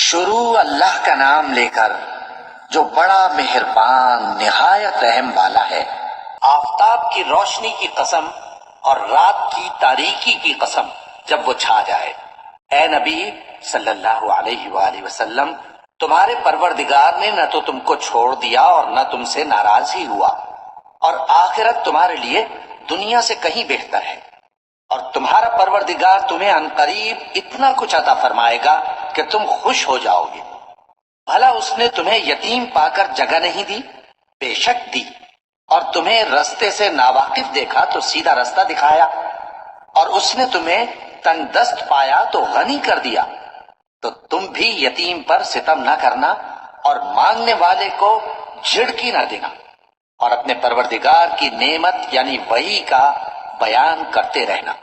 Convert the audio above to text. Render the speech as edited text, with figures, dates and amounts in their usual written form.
شروع اللہ کا نام لے کر جو بڑا مہربان نہایت رحم والا ہے۔ آفتاب کی روشنی کی قسم اور رات کی تاریکی کی قسم جب وہ چھا جائے۔ اے نبی صلی اللہ علیہ وآلہ وسلم، تمہارے پروردگار نے نہ تو تم کو چھوڑ دیا اور نہ تم سے ناراض ہی ہوا، اور آخرت تمہارے لیے دنیا سے کہیں بہتر ہے، اور تمہارا پروردگار تمہیں عنقریب اتنا کچھ عطا فرمائے گا کہ تم خوش ہو جاؤ گے۔ بھلا اس نے تمہیں یتیم پا کر جگہ نہیں دی؟ بے شک دی، اور تمہیں رستے سے ناواقف دیکھا تو سیدھا رستہ دکھایا، اور اس نے تمہیں تنگ دست پایا تو غنی کر دیا۔ تو تم بھی یتیم پر ستم نہ کرنا اور مانگنے والے کو جھڑکی نہ دینا، اور اپنے پروردگار کی نعمت یعنی وحی کا بیان کرتے رہنا۔